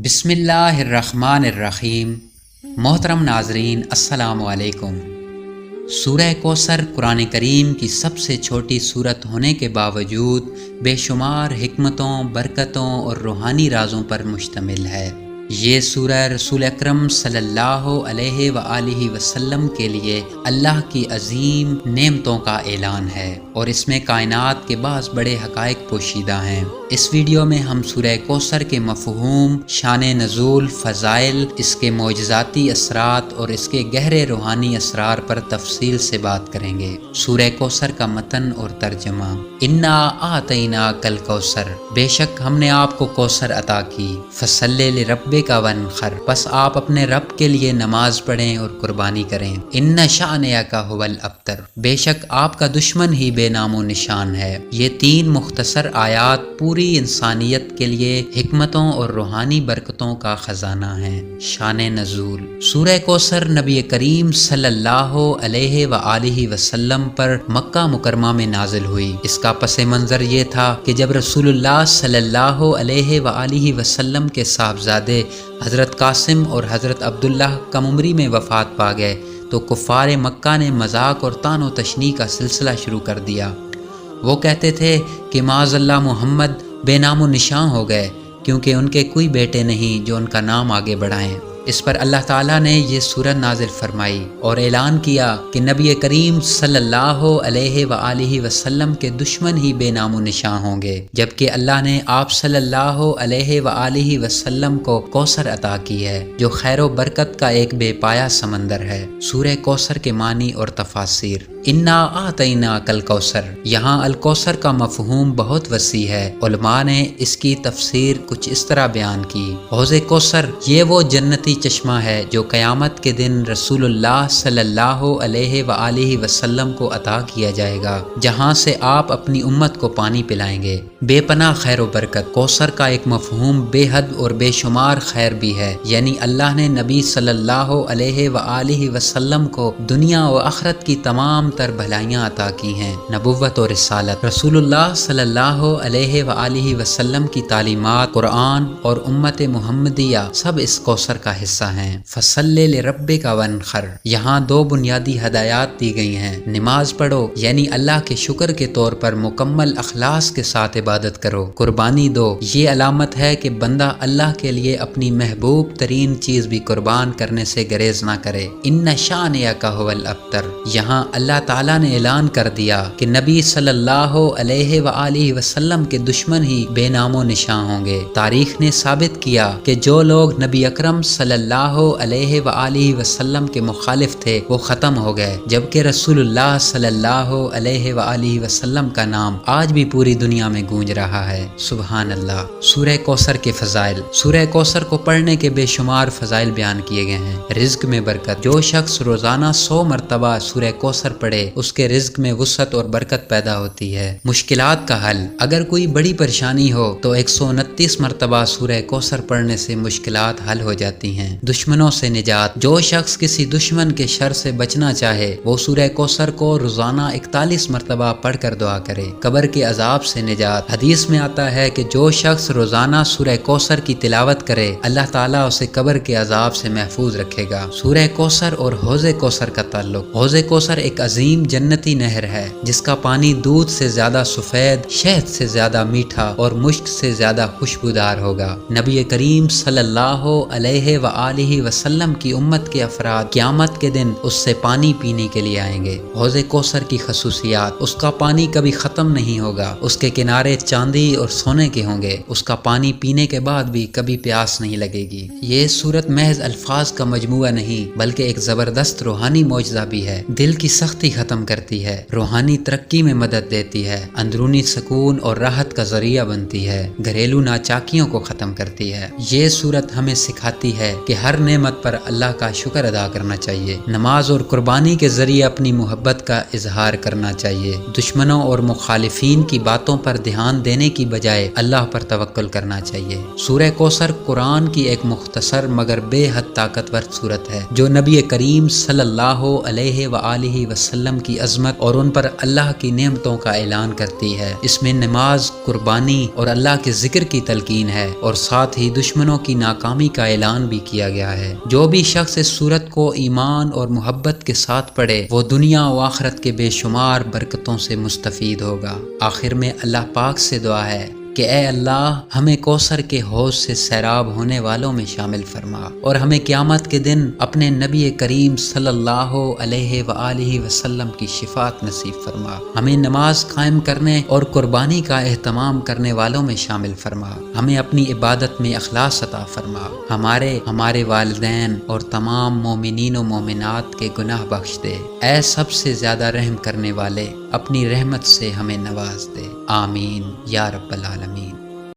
بسم اللہ الرحمن الرحیم۔ محترم ناظرین السلام علیکم۔ سورہ کوثر قرآن کریم کی سب سے چھوٹی سورت ہونے کے باوجود بے شمار حکمتوں، برکتوں اور روحانی رازوں پر مشتمل ہے۔ یہ سورہ رسول اکرم صلی اللہ علیہ وآلہ وسلم کے لیے اللہ کی عظیم نعمتوں کا اعلان ہے اور اس میں کائنات کے بعض بڑے حقائق پوشیدہ ہیں۔ اس ویڈیو میں ہم سورہ کوثر کے مفہوم، شان نزول، فضائل، اس کے معجزاتی اثرات اور اس کے گہرے روحانی اسرار پر تفصیل سے بات کریں گے۔ سورہ کوثر کا متن اور ترجمہ۔ انا اعطیناک الکوثر، بے شک ہم نے آپ کو کوثر عطا کی۔ فصلی لربک وانحر، بس آپ اپنے رب کے لیے نماز پڑھیں اور قربانی کریں۔ ان شانئک ھو الابتر، بے شک آپ کا دشمن ہی بے نام و نشان ہے۔ یہ تین مختصر آیات پوری انسانیت کے لیے حکمتوں اور روحانی برکتوں کا خزانہ ہے۔ شان نزول۔ سورہ کوثر نبی کریم صلی اللہ علیہ وآلہ وسلم پر مکہ مکرمہ میں نازل ہوئی۔ اس کا پس منظر یہ تھا کہ جب رسول اللہ صلی اللہ علیہ وآلہ وسلم کے صاحبزادے حضرت قاسم اور حضرت عبداللہ کم عمری میں وفات پا گئے تو کفار مکہ نے مذاق اور طعن و تشنیع کا سلسلہ شروع کر دیا۔ وہ کہتے تھے کہ معاذ اللہ محمد بے نام و نشان ہو گئے، کیونکہ ان کے کوئی بیٹے نہیں جو ان کا نام آگے بڑھائیں۔ اس پر اللہ تعالیٰ نے یہ سورت نازل فرمائی اور اعلان کیا کہ نبی کریم صلی اللہ علیہ وآلہ وسلم کے دشمن ہی بے نام و نشان ہوں گے، جبکہ اللہ نے آپ صلی اللہ علیہ وآلہ وسلم کو کوثر عطا کی ہے، جو خیر و برکت کا ایک بے پایہ سمندر ہے۔ سورہ کوثر کے معنی اور تفاسیر۔ انا اعطیناک الکوثر، یہاں الکوثر کا مفہوم بہت وسیع ہے۔ علماء نے اس کی تفسیر کچھ اس طرح بیان کی۔ حوض کوثر یہ وہ جنتی چشمہ ہے جو قیامت کے دن رسول اللہ صلی اللہ علیہ وآلہ وسلم کو عطا کیا جائے گا، جہاں سے آپ اپنی امت کو پانی پلائیں گے۔ بے پناہ خیر و برکت۔ کوثر کا ایک مفہوم بے حد اور بے شمار خیر بھی ہے، یعنی اللہ نے نبی صلی اللہ علیہ وآلہ وسلم کو دنیا و آخرت کی تمام تر بھلائیاں عطا کی ہیں۔ نبوت اور رسالت۔ رسول اللہ صلی اللہ علیہ وآلہ وسلم کی تعلیمات، قرآن اور امت محمدیہ سب اس کوثر کا حصہ ہیں۔ فصلی لربک وانحر، یہاں دو بنیادی ہدایات دی گئی ہیں۔ نماز پڑھو، یعنی اللہ کے شکر کے طور پر مکمل اخلاص کے ساتھ عبادت کرو۔ قربانی دو، یہ علامت ہے کہ بندہ اللہ کے لیے اپنی محبوب ترین چیز بھی قربان کرنے سے گریز نہ کرے۔ ان شانئک ھو الابتر، یہاں اللہ تعالیٰ نے اعلان کر دیا کہ نبی صلی اللہ علیہ وآلہ وسلم کے دشمن ہی بے نام و نشان ہوں گے۔ تاریخ نے ثابت کیا کہ جو لوگ نبی اکرم صلی اللہ علیہ وآلہ وسلم کے مخالف تھے وہ ختم ہو گئے، جبکہ رسول اللہ صلی اللہ علیہ وآلہ وسلم کا نام آج بھی پوری دنیا میں گونج رہا ہے۔ سبحان اللہ۔ سورہ کوثر کے فضائل۔ سورہ کوثر کو پڑھنے کے بے شمار فضائل بیان کیے گئے ہیں۔ رزق میں برکت۔ جو شخص روزانہ 100 مرتبہ سورہ کوثر پڑھے اس کے رزق میں وسعت اور برکت پیدا ہوتی ہے۔ مشکلات کا حل۔ اگر کوئی بڑی پریشانی ہو تو 129 مرتبہ سورہ کوثر پڑھنے سے مشکلات حل ہو جاتی ہیں۔ دشمنوں سے نجات۔ جو شخص کسی دشمن کے شر سے بچنا چاہے وہ سورہ کوثر کو روزانہ 41 مرتبہ پڑھ کر دعا کرے۔ قبر کے عذاب سے نجات۔ حدیث میں آتا ہے کہ جو شخص روزانہ سورہ کوثر کی تلاوت کرے اللہ تعالیٰ اسے قبر کے عذاب سے محفوظ رکھے گا۔ سورہ کوثر اور حوض کوثر کا تعلق۔ حوض کوثر ایک عظیم جنتی نہر ہے جس کا پانی دودھ سے زیادہ سفید، شہد سے زیادہ میٹھا اور مشک سے زیادہ خوشبودار ہوگا۔ نبی کریم صلی اللہ علیہ وآلہ وسلم کی امت کے افراد قیامت کے دن اس سے پانی پینے کے لیے آئیں گے۔ حوض کوثر کی خصوصیات۔ اس کا پانی کبھی ختم نہیں ہوگا۔ اس کے کنارے چاندی اور سونے کے ہوں گے۔ اس کا پانی پینے کے بعد بھی کبھی پیاس نہیں لگے گی۔ یہ سورت محض الفاظ کا مجموعہ نہیں بلکہ ایک زبردست روحانی معجزہ بھی ہے۔ دل کی سختی ختم کرتی ہے، روحانی ترقی میں مدد دیتی ہے، اندرونی سکون اور راحت کا ذریعہ بنتی ہے، گھریلو ناچاکیوں کو ختم کرتی ہے۔ یہ سورت ہمیں سکھاتی ہے کہ ہر نعمت پر اللہ کا شکر ادا کرنا چاہیے۔ نماز اور قربانی کے ذریعے اپنی محبت کا اظہار کرنا چاہیے۔ دشمنوں اور مخالفین کی باتوں پر دھیان دینے کی بجائے اللہ پر توکل کرنا چاہیے۔ سورہ کوثر قرآن کی ایک مختصر مگر بے حد طاقتور سورت ہے جو نبی کریم صلی اللہ علیہ وآلہ وسلم وسلم کی عظمت اور ان پر اللہ کی نعمتوں کا اعلان کرتی ہے۔ اس میں نماز، قربانی اور اللہ کے ذکر کی تلقین ہے، اور ساتھ ہی دشمنوں کی ناکامی کا اعلان بھی کیا گیا ہے۔ جو بھی شخص اس سورت کو ایمان اور محبت کے ساتھ پڑھے وہ دنیا و آخرت کے بے شمار برکتوں سے مستفید ہوگا۔ آخر میں اللہ پاک سے دعا ہے کہ اے اللہ ہمیں کوثر کے حوض سے سیراب ہونے والوں میں شامل فرما، اور ہمیں قیامت کے دن اپنے نبی کریم صلی اللہ علیہ وآلہ وسلم کی شفاعت نصیب فرما۔ ہمیں نماز قائم کرنے اور قربانی کا اہتمام کرنے والوں میں شامل فرما۔ ہمیں اپنی عبادت میں اخلاص عطا فرما۔ ہمارے والدین اور تمام مومنین و مومنات کے گناہ بخش دے۔ اے سب سے زیادہ رحم کرنے والے، اپنی رحمت سے ہمیں نواز دے۔ آمین یا رب العالمین۔